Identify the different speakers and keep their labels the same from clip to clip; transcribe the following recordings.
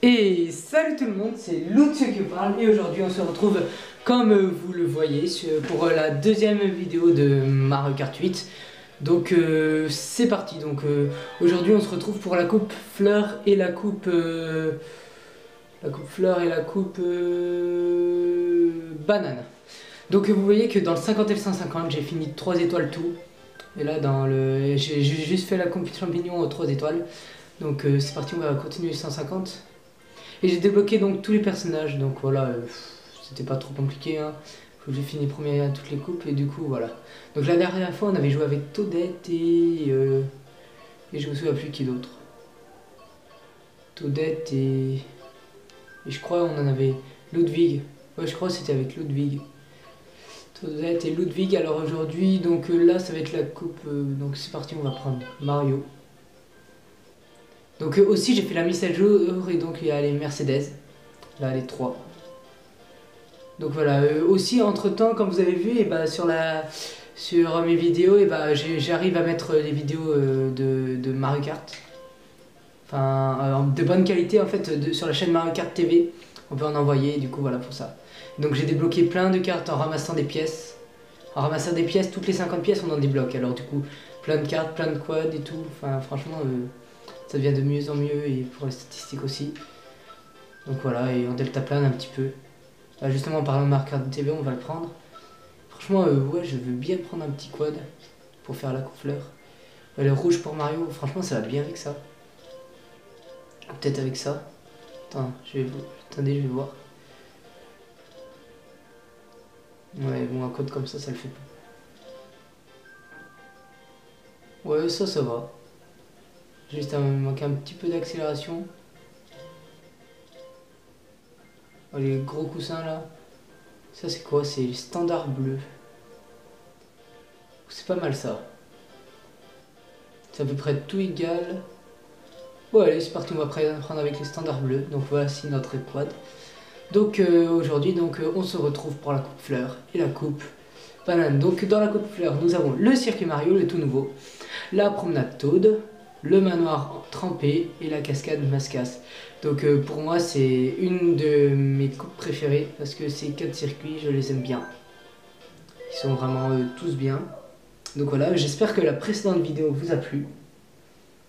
Speaker 1: Et salut tout le monde, c'est Lucio qui vous parle et aujourd'hui on se retrouve comme vous le voyez pour la deuxième vidéo de Mario Kart 8. Donc c'est parti, donc aujourd'hui on se retrouve pour la coupe fleur et la coupe banane. Donc vous voyez que dans le 50 et le 150 j'ai fini 3 étoiles tout. Et là dans le j'ai juste fait la coupe champignon aux 3 étoiles. Donc c'est parti, on va continuer 150. Et j'ai débloqué donc tous les personnages, donc voilà, c'était pas trop compliqué, hein. J'ai fini premier à toutes les coupes et du coup voilà. Donc la dernière fois on avait joué avec Toadette et je me souviens plus qui d'autre. Toadette et je crois on en avait Ludwig. Ouais, je crois que c'était avec Ludwig. Toadette et Ludwig. Alors aujourd'hui donc là ça va être la coupe, donc c'est parti, on va prendre Mario. Donc aussi j'ai fait la mise à jour et donc il y a les Mercedes, là les 3. Donc voilà, aussi entre temps comme vous avez vu et sur mes vidéos j'arrive à mettre les vidéos de Mario Kart. Enfin de bonne qualité en fait sur la chaîne Mario Kart TV. On peut en envoyer du coup voilà pour ça. Donc j'ai débloqué plein de cartes en ramassant des pièces. En ramassant des pièces, toutes les 50 pièces on en débloque. Alors du coup plein de cartes, plein de quads et tout. Enfin franchement ça devient de mieux en mieux et pour les statistiques aussi. Donc voilà, et en deltaplane un petit peu. Là justement en parlant de Mario Kart TV on va le prendre. Franchement ouais je veux bien prendre un petit quad pour faire la coupe fleur. Le rouge pour Mario, franchement ça va bien avec ça. Peut-être avec ça. Attendez, je vais voir. Ouais bon un code comme ça le fait pas. Ouais ça va. Juste il manque un petit peu d'accélération. Oh, les gros coussins là. Ça c'est quoi? C'est le standard bleu. C'est pas mal ça. C'est à peu près tout égal. Bon allez c'est parti, on va prendre avec les standards bleus. Donc voici notre quad. Donc aujourd'hui on se retrouve pour la coupe fleur et la coupe banane. Donc dans la coupe fleur nous avons le circuit Mario, le tout nouveau, la promenade Toad, le manoir trempé et la cascade Mascasse. Donc pour moi c'est une de mes coupes préférées parce que ces 4 circuits je les aime bien. Ils sont vraiment tous bien. Donc voilà, j'espère que la précédente vidéo vous a plu.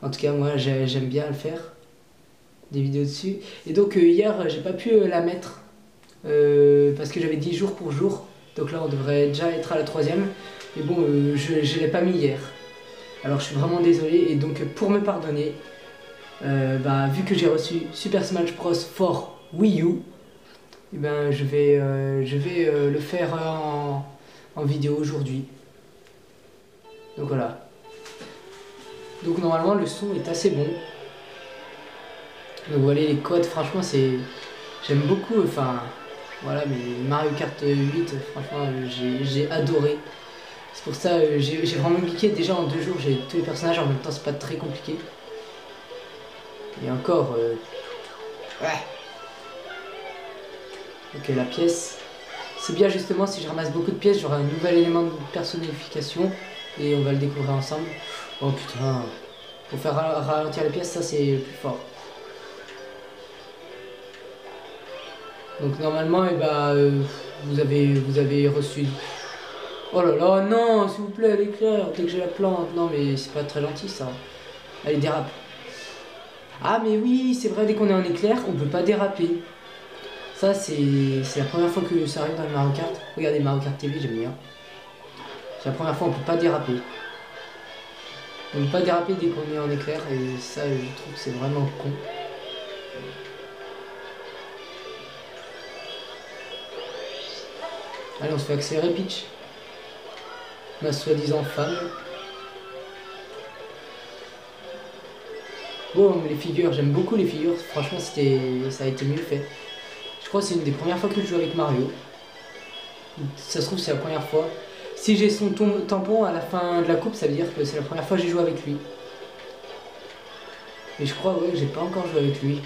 Speaker 1: En tout cas moi j'aime bien le faire, des vidéos dessus. Et donc hier j'ai pas pu la mettre parce que j'avais 10 jours pour jour. Donc là on devrait déjà être à la 3e. Mais bon je l'ai pas mis hier. Alors je suis vraiment désolé et donc pour me pardonner, vu que j'ai reçu Super Smash Bros for Wii U, et je vais le faire en vidéo aujourd'hui. Donc voilà. Donc normalement le son est assez bon. Donc voilà les codes, franchement j'aime beaucoup, enfin voilà, mais Mario Kart 8 franchement j'ai adoré. C'est pour ça j'ai vraiment geeké. Déjà en 2 jours j'ai tous les personnages, en même temps c'est pas très compliqué. Et encore ouais. Ok la pièce. C'est bien justement, si je ramasse beaucoup de pièces j'aurai un nouvel élément de personnalification. Et on va le découvrir ensemble. Oh putain. Pour faire ralentir les pièces, ça c'est le plus fort. Donc normalement vous avez reçu. Oh là là non s'il vous plaît l'éclair dès que j'ai la plante. Non mais c'est pas très gentil ça. Allez dérape. Ah mais oui c'est vrai, dès qu'on est en éclair on peut pas déraper. Ça c'est la première fois que ça arrive dans le Mario Kart. Regardez Mario Kart TV, j'aime bien. C'est la première fois on peut pas déraper. On ne peut pas déraper dès qu'on est en éclair et ça je trouve que c'est vraiment con. Allez on se fait accélérer Peach. Ma soi-disant femme. Bon les figures, j'aime beaucoup les figures, franchement ça a été mieux fait. Je crois que c'est une des premières fois que je joue avec Mario. Ça se trouve c'est la première fois. Si j'ai son tampon à la fin de la coupe, ça veut dire que c'est la première fois que j'ai joué avec lui. Et je crois ouais que j'ai pas encore joué avec lui.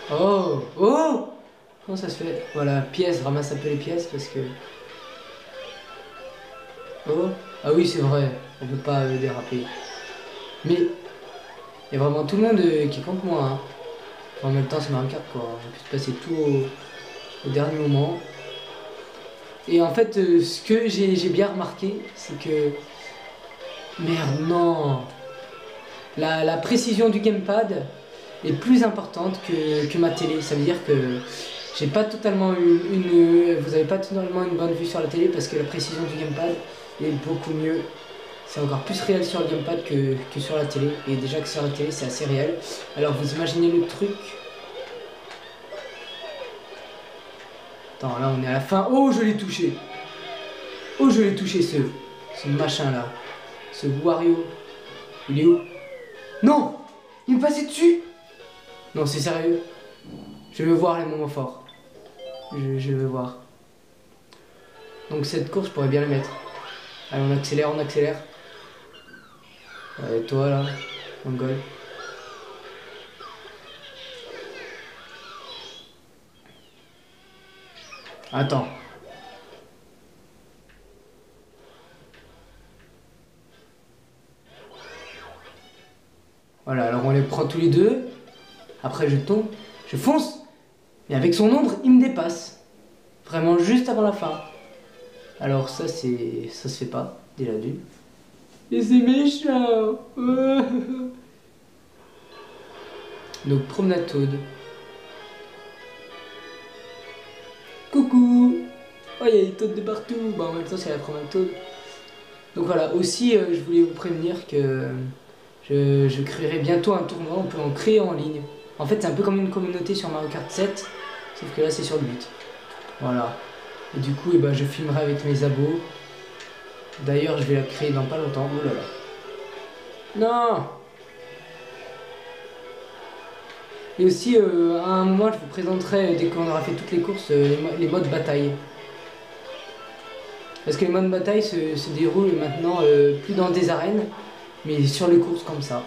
Speaker 1: Oh oh. Comment ça se fait? Voilà, pièce, ramasse un peu les pièces parce que... Oh, ah oui, c'est vrai, on peut pas déraper. Mais il y a vraiment tout le monde qui compte moi. Hein. En même temps, c'est Mario Kart quoi. On peut se passer tout au dernier moment. Et en fait, ce que j'ai bien remarqué, c'est que. Merde, non! La précision du gamepad est plus importante que ma télé. Ça veut dire que j'ai pas totalement vous avez pas totalement une bonne vue sur la télé parce que la précision du gamepad est beaucoup mieux. C'est encore plus réel sur le gamepad que sur la télé. Et déjà que sur la télé c'est assez réel. Alors vous imaginez le truc. Attends, là on est à la fin. Oh, je l'ai touché. Oh, je l'ai touché ce machin là. Ce Wario. Il est où? Non! Il me passait dessus! Non, c'est sérieux. Je veux voir les moments forts. Je veux voir. Donc cette course, je pourrais bien la mettre. Allez, on accélère, on accélère. Allez, toi là, Mongol. Attends. Voilà, alors on les prend tous les deux. Après je tombe, je fonce. Mais avec son ombre, il me dépasse. Vraiment juste avant la fin. Alors ça se fait pas, dès la d'une. Et c'est méchant. Donc promenade Toad. Coucou. Oh, il y a des Toads de partout. Bah en même temps c'est la promenade Toad. Donc voilà, aussi je voulais vous prévenir que je créerai bientôt un tournoi, on peut en créer en ligne. En fait c'est un peu comme une communauté sur Mario Kart 7, sauf que là c'est sur le 8. Voilà. Et du coup je filmerai avec mes abos. D'ailleurs je vais la créer dans pas longtemps. Oh là là. Non. Et aussi à un moment je vous présenterai, dès qu'on aura fait toutes les courses, les modes bataille. Parce que les modes bataille se déroulent maintenant plus dans des arènes, mais sur les courses comme ça.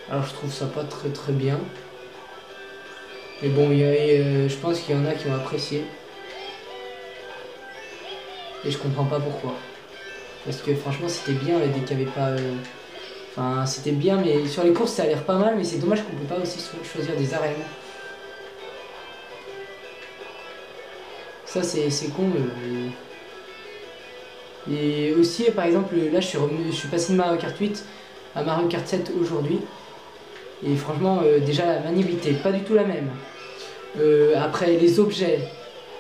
Speaker 1: Alors je trouve ça pas très très bien. Mais bon, je pense qu'il y en a qui ont apprécié. Et je comprends pas pourquoi. Parce que franchement c'était bien dès qu'il n'y avait pas... Enfin c'était bien mais sur les courses ça a l'air pas mal mais c'est dommage qu'on peut pas aussi choisir des arènes. Ça c'est con. Et aussi par exemple là je suis passé de Mario Kart 8 à Mario Kart 7 aujourd'hui. Et franchement déjà la maniabilité pas du tout la même. Après les objets.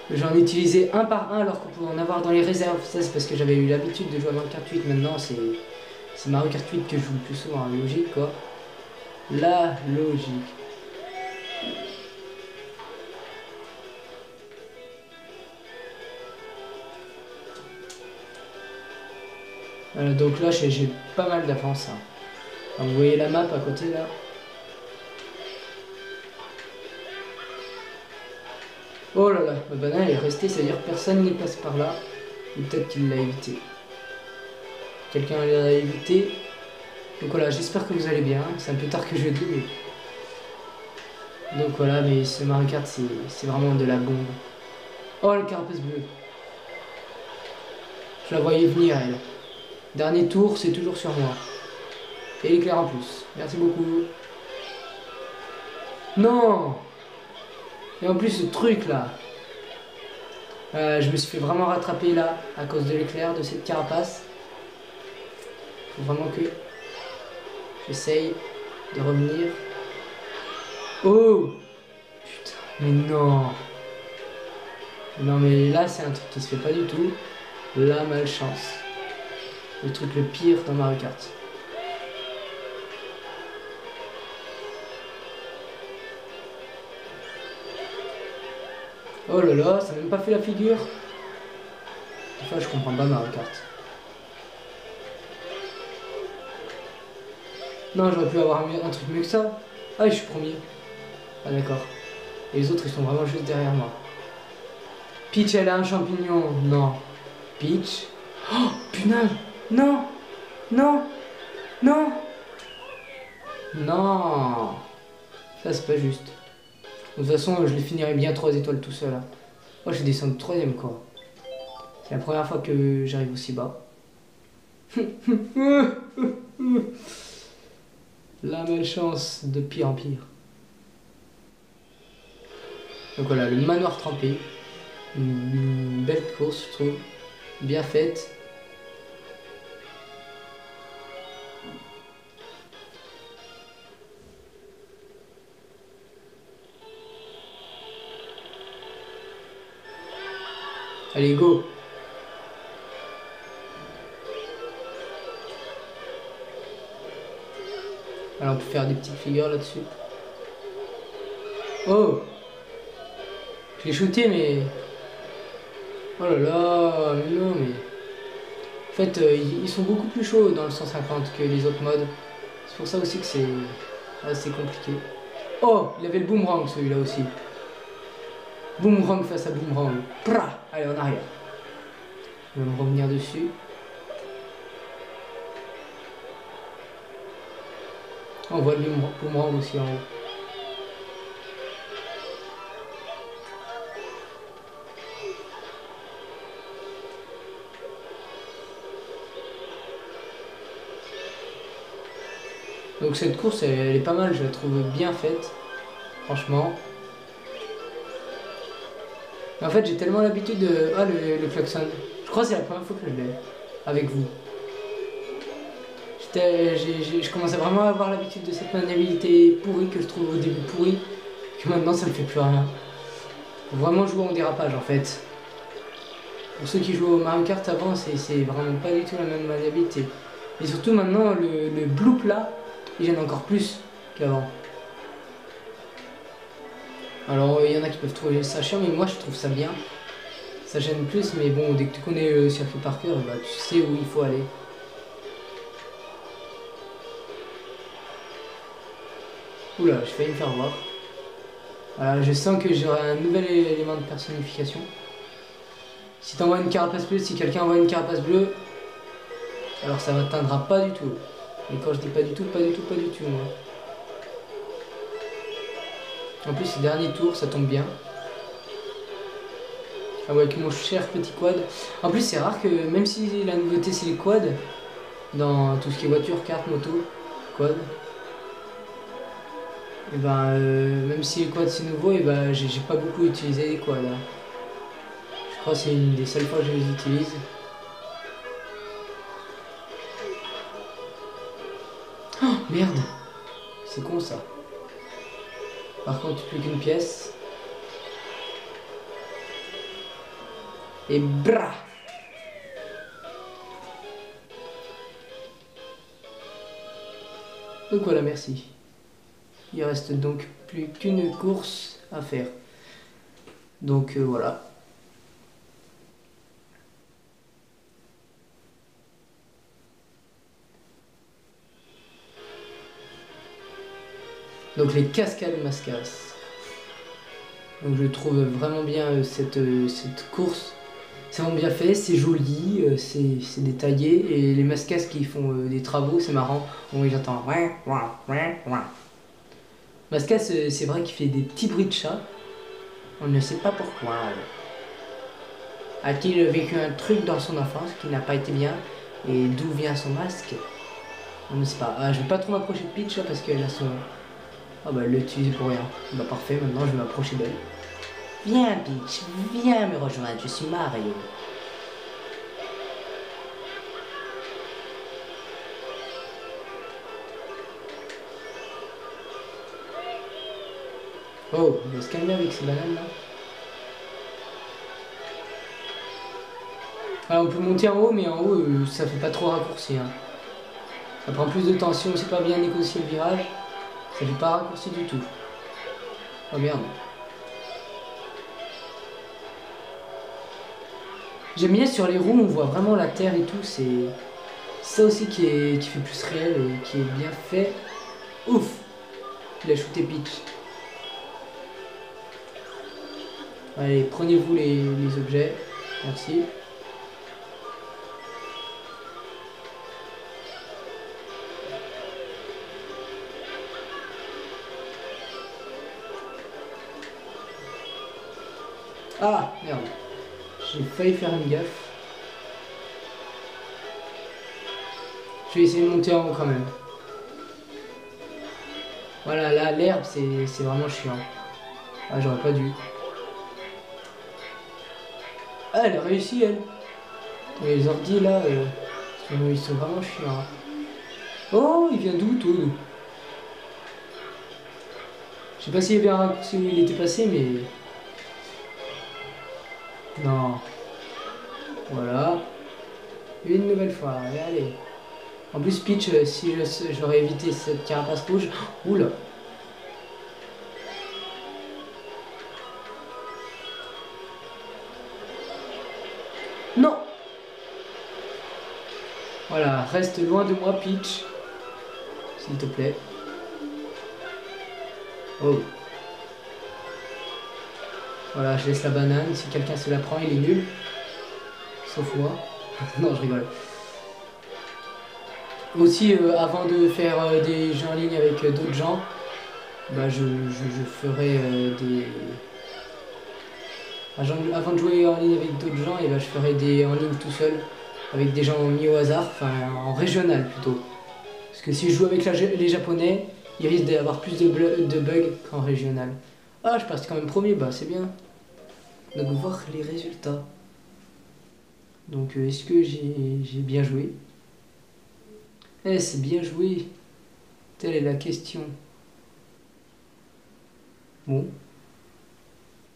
Speaker 1: J'en ai utilisé un par un alors qu'on pouvait en avoir dans les réserves. Ça c'est parce que j'avais eu l'habitude de jouer à Mario Kart 8. Maintenant c'est Mario Kart 8 que je joue le plus souvent. Hein. Logique quoi. La logique. Donc là j'ai pas mal d'avance. Hein. Vous voyez la map à côté là. Oh là là, ma banane est restée, c'est-à-dire personne n'est passé par là. Ou peut-être qu'il l'a évité. Quelqu'un l'a évité. Donc voilà, j'espère que vous allez bien. C'est un peu tard que je dis, mais... Donc voilà, mais ce Mario Kart, c'est vraiment de la bombe. Oh, le carapace bleu. Je la voyais venir, elle. Dernier tour, c'est toujours sur moi. Et l'éclair en plus. Merci beaucoup. Non! Et en plus, ce truc là. Je me suis fait vraiment rattraper là, à cause de l'éclair, de cette carapace. Faut vraiment que j'essaye de revenir. Oh! Putain, mais non! Non mais là c'est un truc qui se fait pas du tout. La malchance. Le truc le pire dans Mario Kart. Oh là là, ça n'a même pas fait la figure. Des fois je comprends pas Mario Kart. Non, j'aurais pu avoir un truc mieux que ça. Ah, je suis premier. Ah d'accord. Et les autres ils sont vraiment juste derrière moi. Peach elle a un champignon. Non. Peach. Oh punaise. Non. Non. Non. Non. Ça c'est pas juste. De toute façon je les finirai bien 3 étoiles tout seul. Là. Oh je descends de 3ème quoi. C'est la première fois que j'arrive aussi bas. La malchance de pire en pire. Donc voilà, le manoir trempé. Une belle course, je trouve. Bien faite. Allez, go! Alors on peut faire des petites figures là-dessus. Oh! Je l'ai shooté mais... Oh là là, mais non mais... En fait, ils sont beaucoup plus chauds dans le 150 que les autres modes. C'est pour ça aussi que c'est assez compliqué. Oh! Il avait le boomerang celui-là aussi. Boomerang face à boomerang. Prah! Allez, en arrière. On va me revenir dessus. On voit le boomerang aussi en haut. Donc cette course, elle est pas mal, je la trouve bien faite. Franchement. Mais en fait, j'ai tellement l'habitude de... Ah, le klaxon. Je crois que c'est la première fois que je l'ai. Avec vous. Je commençais vraiment à avoir l'habitude de cette maniabilité pourrie que je trouve au début pourrie. Que maintenant, ça me fait plus rien. Faut vraiment jouer en dérapage, en fait. Pour ceux qui jouent au Mario Kart avant, c'est vraiment pas du tout la même maniabilité. Et surtout, maintenant, le bloop là, il gêne encore plus qu'avant. Alors il y en a qui peuvent trouver ça chiant, mais moi je trouve ça bien. Ça gêne plus, mais bon, dès que tu connais le circuit par cœur, bah, tu sais où il faut aller. Oula, j'ai failli me faire voir. Voilà, je sens que j'aurai un nouvel élément de personnification. Si tu envoies une carapace bleue, si quelqu'un envoie une carapace bleue, alors ça n'atteindra pas du tout. Et quand je dis pas du tout, pas du tout, pas du tout, moi. En plus, ces derniers tours, ça tombe bien. Ah ouais, avec mon cher petit quad. En plus, c'est rare que, même si la nouveauté c'est les quads, dans tout ce qui est voiture, carte, moto, quad, et ben, même si les quads c'est nouveau, et ben, j'ai pas beaucoup utilisé les quads. Hein. Je crois que c'est une des seules fois que je les utilise. Oh merde! C'est con ça. Par contre, plus qu'une pièce. Et bra! Donc voilà, merci. Il reste donc plus qu'une course à faire. Donc voilà. Donc les cascades Mascas. Donc je trouve vraiment bien cette course. C'est vraiment bien fait, c'est joli, c'est détaillé. Et les Mascas qui font des travaux, c'est marrant. Oui, j'entends. Mascas, c'est vrai qu'il fait des petits bruits de chat. On ne sait pas pourquoi. A-t-il vécu un truc dans son enfance qui n'a pas été bien? Et d'où vient son masque? On ne sait pas. Ah, je vais pas trop m'approcher de Peach parce qu'elle a son... Ah bah elle l'a utilisé pour rien. Bah parfait, maintenant je vais m'approcher d'elle. Viens Peach, viens me rejoindre, je suis Mario. Oh, il va se calmer avec ces bananes là. Ah, on peut monter en haut, mais en haut ça fait pas trop raccourci. Hein. Ça prend plus de temps. Si on sait pas bien négocier le virage, ça fait pas raccourci du tout. Oh merde. J'aime bien sur les roues, on voit vraiment la terre et tout. C'est ça aussi qui fait plus réel et qui est bien fait. Ouf! Il a shooté Peach. Allez, prenez-vous les objets. Merci. Ah, merde. J'ai failli faire une gaffe. Je vais essayer de monter en haut quand même. Voilà, là, l'herbe, c'est vraiment chiant. Ah, j'aurais pas dû. Ah, elle a réussi, elle. Mais les ordi, là, ils sont vraiment chiants. Hein. Oh, il vient d'où, Toad? Je sais pas s'il y avait un raccourci où il était passé, mais... Non. Voilà. Une nouvelle fois, allez, allez. En plus, Peach, si j'aurais évité cette carapace rouge... Oula. Non. Voilà, reste loin de moi, Peach. S'il te plaît. Oh. Voilà, je laisse la banane. Si quelqu'un se la prend, il est nul. Sauf moi. Non, je rigole. Aussi, avant de faire des jeux en ligne avec d'autres gens, bah, je ferai des... Avant de jouer en ligne avec d'autres gens, et bah, je ferai des en ligne tout seul, avec des gens mis au hasard, enfin en régional plutôt. Parce que si je joue avec les japonais, il risque d'y avoir plus de bugs qu'en régional. Ah, je passe quand même premier, bah c'est bien. Donc voir les résultats. Donc est-ce que j'ai bien joué? Eh, c'est bien joué. Telle est la question. Bon.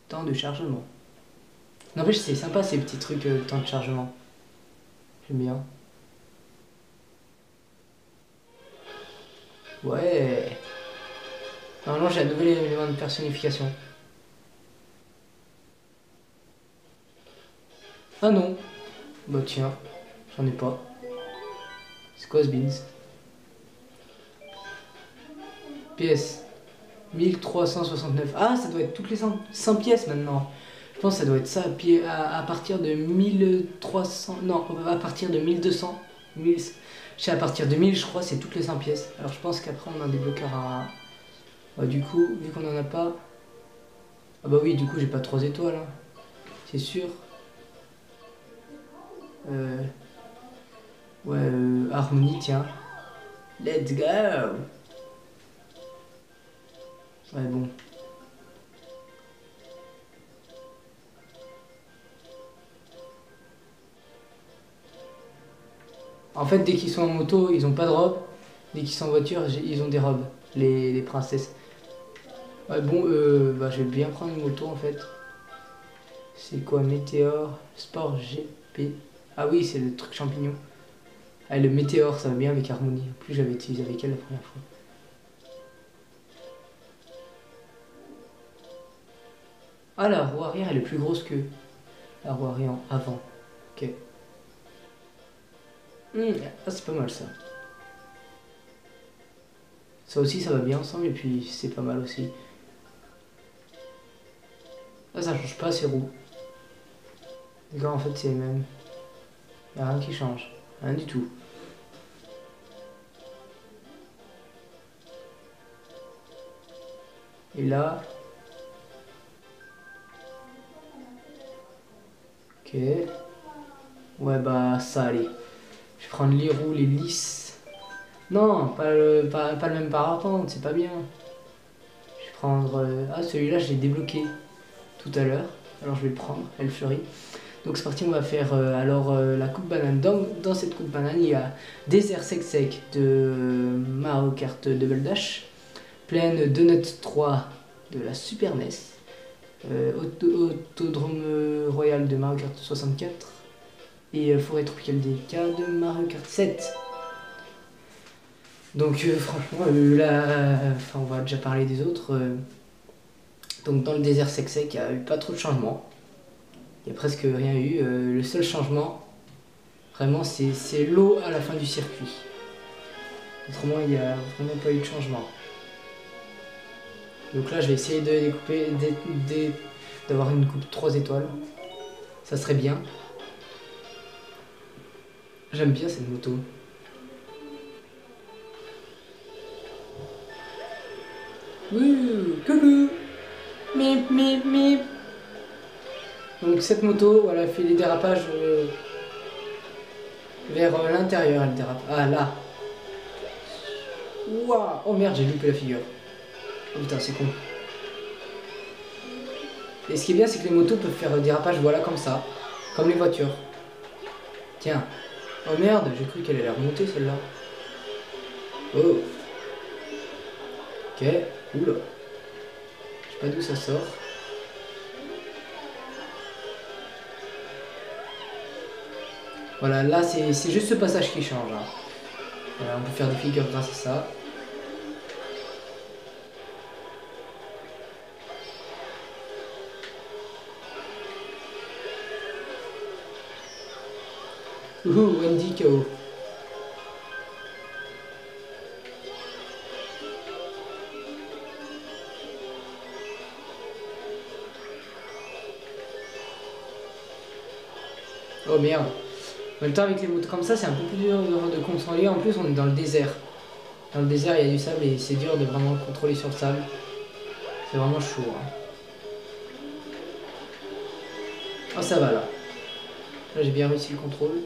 Speaker 1: Temps de chargement. N'empêche, c'est sympa ces petits trucs temps de chargement. J'aime bien. Ouais. Normalement, j'ai un nouvel élément de personnification. Ah non. Bah tiens, j'en ai pas. C'est quoi ce beans? Pièces. 1369. Ah, ça doit être toutes les 100 pièces maintenant. Je pense que ça doit être ça à partir de 1300. Non, à partir de 1200. 1000, je sais, à partir de 1000, je crois, c'est toutes les 100 pièces. Alors je pense qu'après, on en débloquera un. Bah, du coup, vu qu'on en a pas. Ah, bah oui, du coup, j'ai pas 3 étoiles. Hein. C'est sûr. Ouais, harmonie, tiens. Let's go! Ouais, bon. En fait, dès qu'ils sont en moto, ils ont pas de robe. Dès qu'ils sont en voiture, ils ont des robes. Les princesses. Ouais, bon, bah, je vais bien prendre une moto en fait. C'est quoi? Météor, Sport GP. Ah oui, c'est le truc champignon. Ah, le Météor, ça va bien avec Harmonie. En plus, j'avais utilisé avec elle la première fois. Ah, la roue arrière, elle est plus grosse que la roue arrière avant. Ok. Ah, c'est pas mal ça. Ça aussi, ça va bien ensemble et puis c'est pas mal aussi. Ah, ça change pas ces roues. Les gars, en fait, c'est les mêmes. Y'a rien qui change. Rien du tout. Et là... Ok. Ouais, bah, ça, allez. Je vais prendre les roues, les lisses. Non, pas le même parapente, c'est pas bien. Je vais prendre... Ah, celui-là, je l'ai débloqué tout à l'heure. Alors, je vais le prendre, elle fleurit. Donc, c'est parti, on va faire la coupe banane. Dans cette coupe banane, il y a Désert sec de Mario Kart Double Dash. Plaine Donut 3 de la Super NES. Autodrome Royal de Mario Kart 64. Et Forêt Tropicale DK de Mario Kart 7. Donc franchement, là, on va déjà parler des autres. Donc dans le désert sec, il n'y a eu pas trop de changements. Il n'y a presque rien eu. Le seul changement, vraiment, c'est l'eau à la fin du circuit. Autrement, il n'y a vraiment pas eu de changement. Donc là, je vais essayer de découper, d'avoir une coupe 3 étoiles. Ça serait bien. J'aime bien cette moto. Coucou. Mip, mip, mip. Donc cette moto, voilà, fait les dérapages vers l'intérieur, elle dérape. Ah là, Ouah. Oh merde, j'ai loupé la figure. Oh putain, c'est con. Et ce qui est bien, c'est que les motos peuvent faire des dérapage, voilà, comme ça. Comme les voitures. Tiens. Oh merde, j'ai cru qu'elle allait remonter celle-là. Oh. Ok. Oula. Je sais pas d'où ça sort. Voilà, là c'est juste ce passage qui change. Hein. Voilà, on peut faire des figures grâce à ça. Ouh, Wendy KO. Oh merde. En même temps, avec les motos comme ça, c'est un peu plus dur de contrôler. En plus, on est dans le désert. Dans le désert, il y a du sable et c'est dur de vraiment contrôler sur le sable. C'est vraiment chaud. Hein. Oh, ça va là. Là, j'ai bien réussi le contrôle.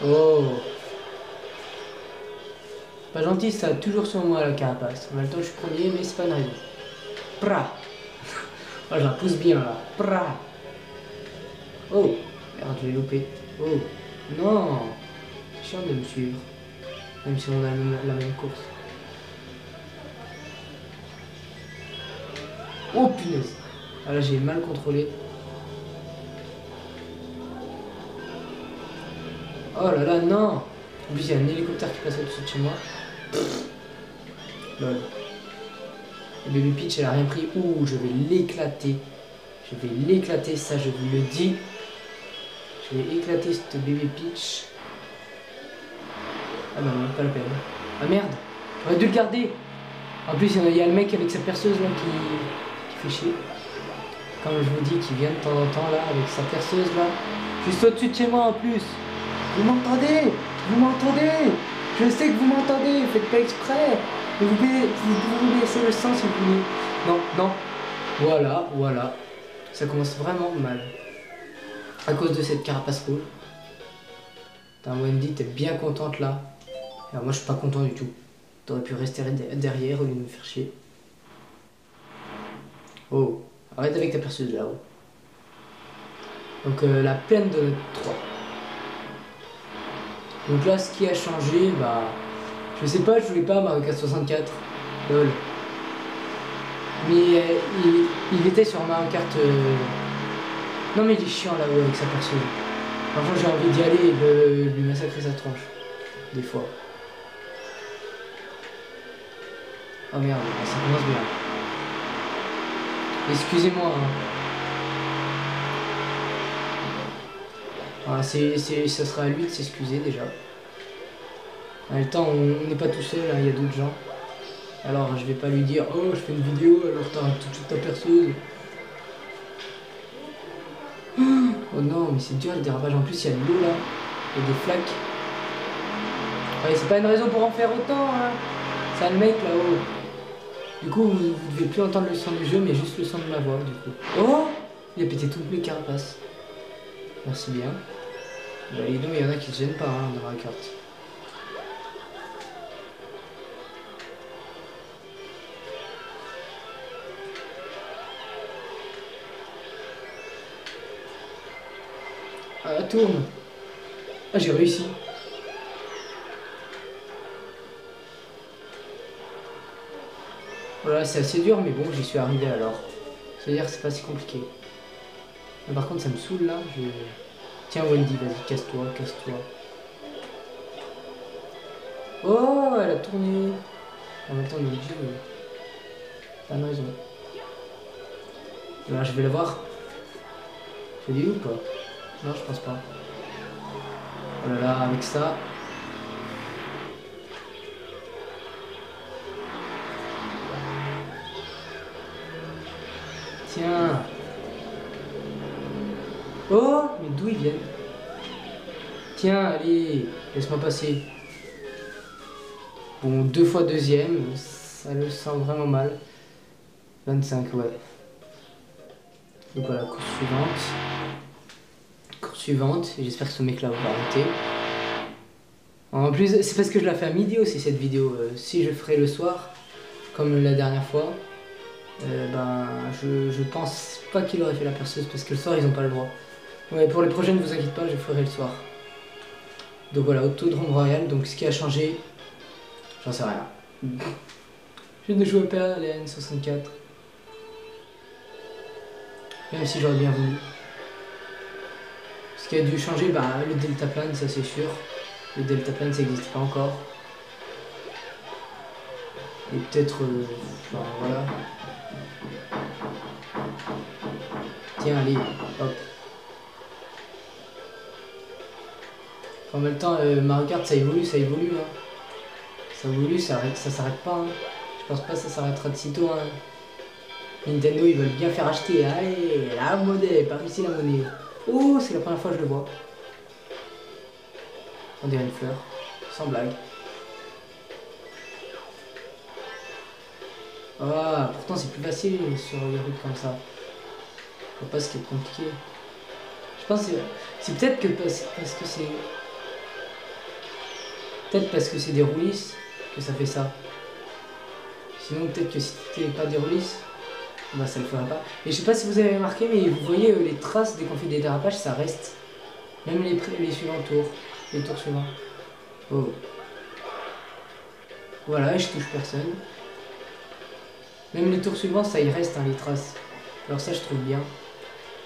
Speaker 1: Oh. Pas gentil, ça, toujours sur moi la carapace. En même temps, je suis premier, mais c'est pas une raison. Pra. Oh, je la pousse bien là. Pra. Oh. Merde, je l'ai loupé. Oh. Non. C'est chiant de me suivre. Même si on a la même course. Oh punaise. Ah là, j'ai mal contrôlé. Oh là là, non. En plus, il y a un hélicoptère qui passe au-dessus de chez moi. Lol. Le Baby Peach, elle a rien pris. Ouh, je vais l'éclater. Je vais l'éclater, ça, je vous le dis. Je vais éclater cette Baby Peach. Ah bah non, pas la peine. Ah merde, j'aurais dû le garder. En plus, il y a le mec avec sa perceuse là qui fait chier. Comme je vous dis, qui vient de temps en temps là, avec sa perceuse là. Juste au-dessus de chez moi en plus. Vous m'entendez? Vous m'entendez? Je sais que vous m'entendez, faites pas exprès. Mais vous pouvez laisser le sang si vous voulez. Non, non. Voilà, voilà. Ça commence vraiment mal. À cause de cette carapace rouge. Putain, Wendy, t'es bien contente là. Alors moi, je suis pas content du tout. T'aurais pu rester derrière au lieu de me faire chier. Oh, arrête avec ta perceuse là-haut. Donc la plaine de 3. Donc là, ce qui a changé, bah... Je sais pas, je voulais pas Mario Kart 64. Lol. Mais il était sur Mario Kart... Non mais il est chiant là-haut avec sa perceuse. Parfois j'ai envie d'y aller et de lui massacrer sa tronche. Des fois. Oh merde, ça commence bien. Excusez-moi. Hein. Voilà, ça sera à lui de s'excuser déjà. En même temps, on n'est pas tout seul, hein, il y a d'autres gens. Alors je vais pas lui dire oh je fais une vidéo alors t'arrêtes tout de suite ta perceuse. Oh non mais c'est dur le dérapage, en plus il y a de l'eau là. Il y a des flaques. Ouais, c'est pas une raison pour en faire autant hein. C'est le mec là-haut. Du coup vous devez plus entendre le son du jeu mais juste le son de ma voix du coup. Oh il a pété toutes mes carapaces. Merci bien. Bah dis donc il y en a qui se gênent pas hein, dans la carte. Ah, tourne. Ah, j'ai réussi. Voilà, c'est assez dur, mais bon, j'y suis arrivé alors. C'est-à-dire que c'est pas si compliqué. Mais par contre, ça me saoule là. Tiens, Wendy, vas-y, casse-toi, casse-toi. Oh, elle a tourné. En même temps, on est obligé, mais... T'as une raison. Là, je vais la voir. Je l'ai eu ou pas? Non, je pense pas. Oh là là, avec ça. Tiens. Oh, mais d'où ils viennent? Tiens, allez, laisse-moi passer. Bon, 2 fois deuxième, ça le sent vraiment mal. 25, ouais. Donc voilà, course suivante. Course suivante, et j'espère que ce mec là va arrêter. En plus, c'est parce que je la fais à midi aussi cette vidéo. Si je ferai le soir, comme la dernière fois, ben je pense pas qu'il aurait fait la perceuse parce que le soir ils ont pas le droit. Ouais, pour les prochaines, ne vous inquiétez pas, je ferai le soir. Donc voilà, Autodrome Royal, donc ce qui a changé, j'en sais rien. Je ne jouais pas à la N64. Même si j'aurais bien voulu. Ce qui a dû changer, bah, le deltaplane, ça c'est sûr. Le deltaplane, ça n'existe pas encore. Et peut-être... enfin, voilà. Tiens, allez, hop. En même temps, Mario Kart, ça évolue, hein. Ça évolue, ça s'arrête pas, hein. Je pense pas que ça s'arrêtera de sitôt, hein. Nintendo, ils veulent bien faire acheter. Allez, la monnaie, par ici la monnaie. Oh, c'est la première fois que je le vois. On dirait une fleur, sans blague. Ah, pourtant c'est plus facile sur les routes comme ça. Je vois pas ce qui est compliqué. Je pense que c'est peut-être que parce que c'est... Peut-être parce que c'est des roulisses que ça fait ça. Sinon peut-être que si c'était pas des roulisses, bah ça le ferait pas. Et je sais pas si vous avez remarqué, mais vous voyez les traces dès qu'on fait des dérapages, ça reste. Même les suivants tours. Les tours suivants. Oh. Voilà, je touche personne. Même les tours suivants, ça y reste, hein, les traces. Alors ça, je trouve bien.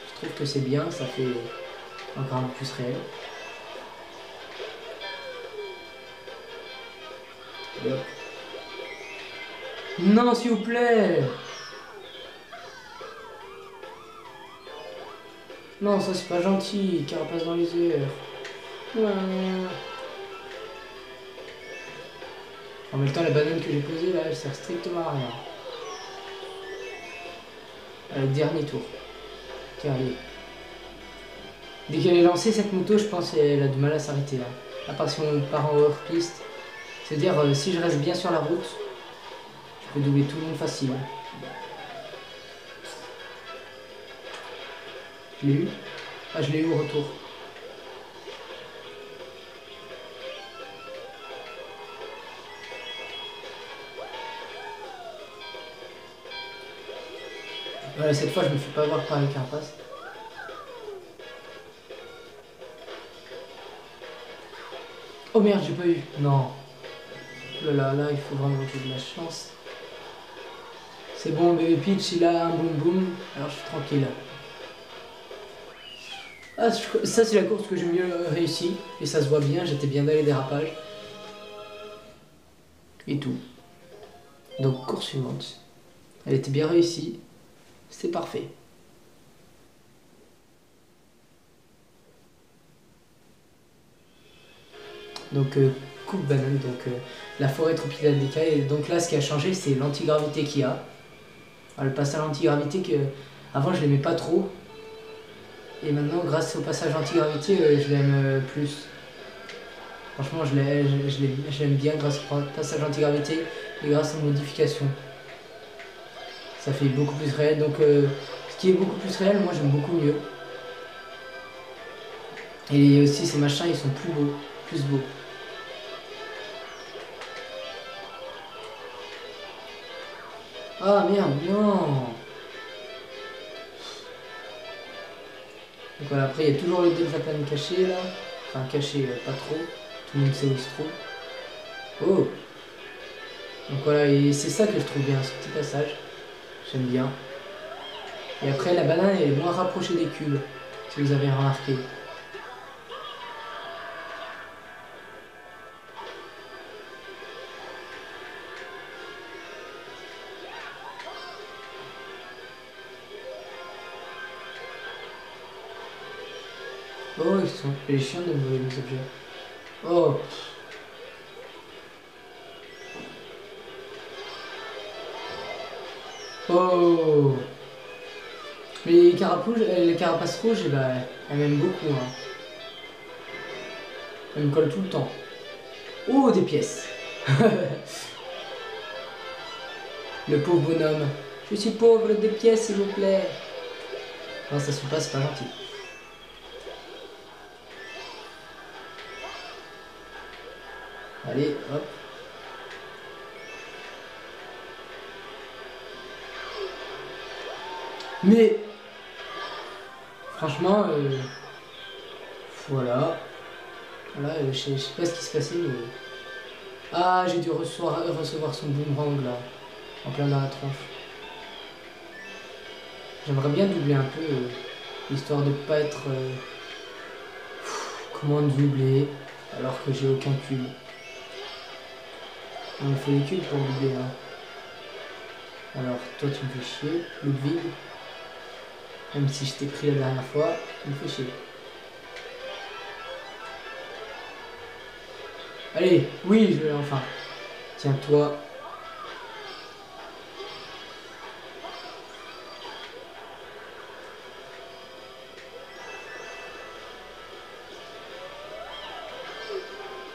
Speaker 1: Je trouve que c'est bien, ça fait encore un peu plus réel. Et hop. Non, s'il vous plaît! Non, ça c'est pas gentil, carapace dans les airs. Ouais. En même temps, la banane que j'ai posée là, elle sert strictement à rien. Allez, dernier tour. Tiens, allez. Dès qu'elle est lancée, cette moto, je pense qu'elle a du mal à s'arrêter là. À part si on part en hors-piste. C'est-à-dire, si je reste bien sur la route, je peux doubler tout le monde facile. Je l'ai eu. Ah, je l'ai eu au retour. Voilà, cette fois, je me fais pas avoir par les carapaces. Oh merde, j'ai pas eu. Non. Là, il faut vraiment que j'ai de la chance. C'est bon, Baby Peach, il a un boum boum. Alors, je suis tranquille. Ah, ça, c'est la course que j'ai mieux réussi. Et ça se voit bien, j'étais bien dans les dérapages. Et tout. Donc, course suivante. Elle était bien réussie. C'est parfait. Donc, coupe banane, donc la forêt tropicale d'écailles. Et donc là, ce qui a changé, c'est l'antigravité qu'il y a. Alors, le passage antigravité que avant je l'aimais pas trop. Et maintenant, grâce au passage antigravité, je l'aime plus. Franchement, je l'aime bien grâce au passage antigravité et grâce aux modifications. Ça fait beaucoup plus réel. Donc, ce qui est beaucoup plus réel, moi j'aime beaucoup mieux. Et aussi, ces machins, ils sont plus beaux, plus beaux. Ah merde, non! Donc voilà, après il y a toujours le deltaplane caché là. Enfin caché, pas trop. Tout le monde sait où il se trouve. Oh! Donc voilà, et c'est ça que je trouve bien, ce petit passage. J'aime bien. Et après la banane est moins rapprochée des cubes, si vous avez remarqué. Oh, ils sont les chiens de voler les objets. Oh! Oh! Mais les carapaces rouges, eh ben, elles m'aiment beaucoup. Hein. Elles me collent tout le temps. Oh, des pièces! Le pauvre bonhomme. Je suis pauvre, des pièces, s'il vous plaît. Non, ça suit pas, c'est pas gentil. Allez, hop. Mais franchement, voilà. Voilà, je sais pas ce qui se passait, mais... Ah, j'ai dû recevoir son boomerang là, en plein dans la tronche. J'aimerais bien doubler un peu, histoire de pas être... comment doubler, alors que j'ai aucun cube. On me fait les cubes pour doubler, hein. Alors, toi tu me fais chier, Ludwig. Même si je t'ai pris la dernière fois, tu me fais chier. Allez, oui, je l'ai enfin. Tiens, toi.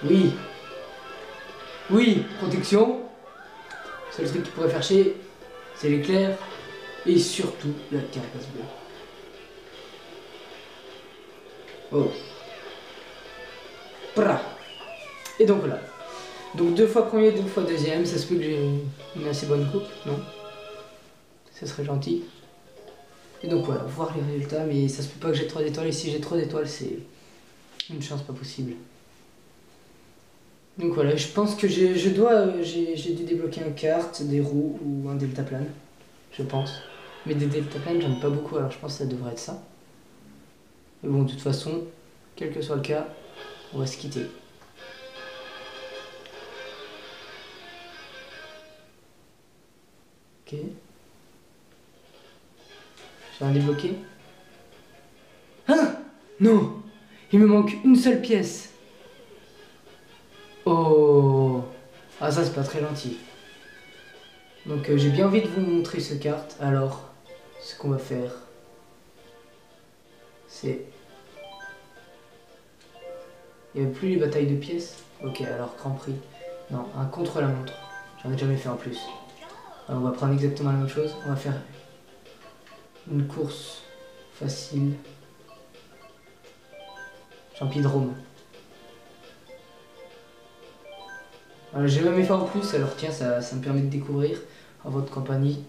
Speaker 1: Oui. Oui, protection. Seul truc qui pourrait faire chier, c'est l'éclair. Et surtout, la carapace bleue. Oh. Pra. Et donc voilà. Donc 2 fois premier, 2 fois deuxième. Ça se peut que j'ai une assez bonne coupe, non? Ça serait gentil. Et donc voilà, voir les résultats. Mais ça se peut pas que j'ai 3 étoiles. Et si j'ai 3 étoiles, c'est une chance pas possible. Donc voilà, je pense que j'ai dû débloquer une carte, des roues ou un deltaplane. Je pense. Mais des deltaplanes, j'en ai pas beaucoup, alors je pense que ça devrait être ça. Mais bon, de toute façon, quel que soit le cas, on va se quitter. Ok. J'ai rien débloqué. Ah non! Il me manque une seule pièce. Oh! Ah ça c'est pas très gentil. Donc j'ai bien envie de vous montrer cette carte. Alors, ce qu'on va faire, c'est... Il n'y avait plus les batailles de pièces. Ok, alors Grand Prix. Non, un contre-la-montre. J'en ai jamais fait en plus. Alors, on va prendre exactement la même chose. On va faire une course facile. Champidrome. Voilà, j'ai jamais fait en plus, alors tiens, ça me permet de découvrir en votre compagnie.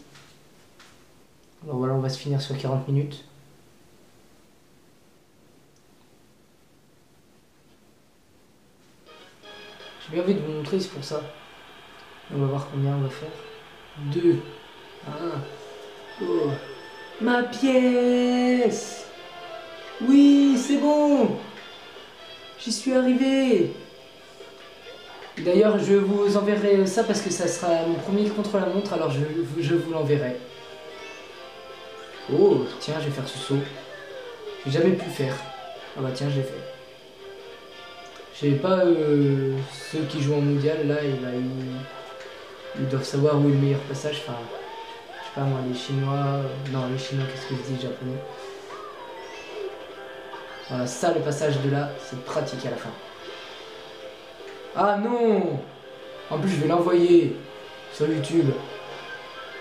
Speaker 1: Alors voilà, on va se finir sur 40 minutes. J'ai bien envie de vous montrer, c'est pour ça. On va voir combien on va faire. 2, 1, oh. Ma pièce! Oui, c'est bon! J'y suis arrivé! D'ailleurs, je vous enverrai ça parce que ça sera mon premier contre-la-montre, alors je vous l'enverrai. Oh, tiens, je vais faire ce saut. J'ai jamais pu le faire. Ah bah tiens, je l'ai fait. Je sais pas, ceux qui jouent en mondial, là, ils doivent savoir où est le meilleur passage. Enfin, je sais pas moi, les Chinois... non, les Chinois, qu'est-ce que je dis, japonais. Voilà, ça, le passage de là, c'est pratique à la fin. Ah non! En plus, je vais l'envoyer sur YouTube.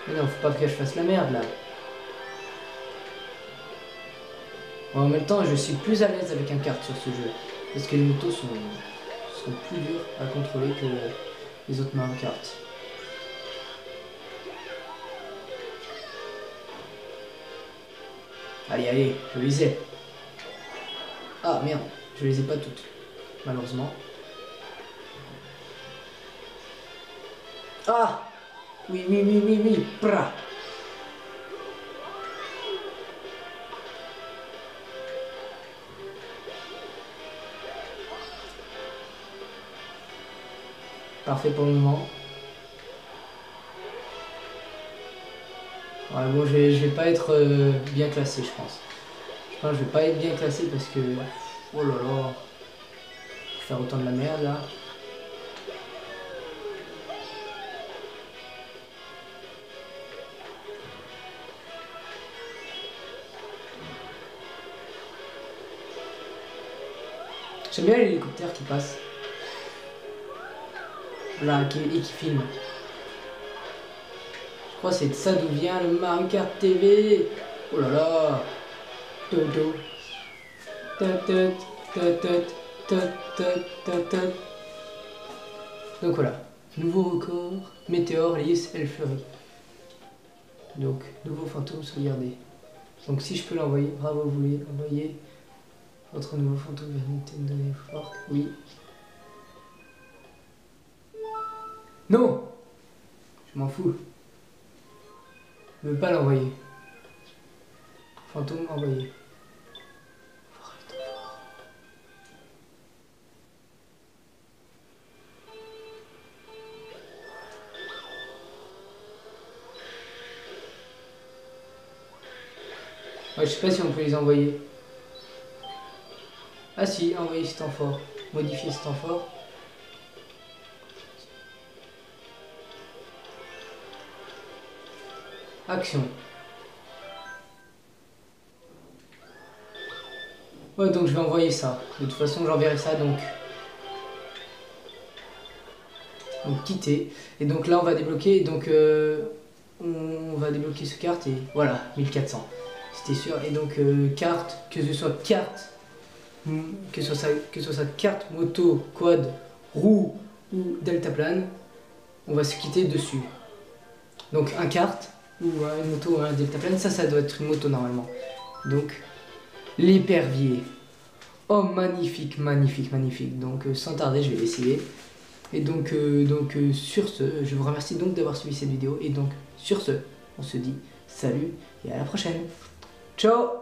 Speaker 1: Mais non, faut pas que je fasse la merde, là. En même temps, je suis plus à l'aise avec un kart sur ce jeu. Parce que les motos sont plus dures à contrôler que les autres Mario Kart. Allez, allez, je les ai. Ah merde, je les ai pas toutes, malheureusement. Ah! Oui, oui, oui, oui, oui, pra! Parfait pour le moment. Ouais, bon, je vais pas être bien classé, je pense. Je pense que je vais pas être bien classé parce que... oh là là. Faire autant de la merde, là. J'aime bien l'hélicoptère qui passe. Là, et qui filme. Je crois que c'est de ça d'où vient le Mario Kart TV. Oh là là. Dodo. Tatat, tatat, tatat, tatat. Donc voilà, nouveau record, météore, lys, elle fleurit. Donc, nouveau fantôme sauvegardé. Donc si je peux l'envoyer, bravo, vous voulez envoyer votre nouveau fantôme vers Nintendo Fork. Oui. Non! Je m'en fous. Je ne veux pas l'envoyer. Fantôme envoyé. Ouais, je sais pas si on peut les envoyer. Ah si, envoyer ce temps fort. Modifier ce temps fort. Action. Ouais, donc je vais envoyer ça. De toute façon, j'enverrai ça, donc quitter. Et donc là, on va débloquer. Donc, on va débloquer ce carte et voilà, 1400. C'était sûr. Et donc, carte, que ce soit carte, que ce soit carte, moto, quad, roue ou deltaplane, on va se quitter dessus. Donc, un kart ou une moto ou un deltaplane, ça doit être une moto normalement. Donc, l'épervier. Oh, magnifique, magnifique, magnifique. Donc, sans tarder, je vais l'essayer. Et donc, sur ce, je vous remercie donc d'avoir suivi cette vidéo. Et donc, sur ce, on se dit salut et à la prochaine. Ciao!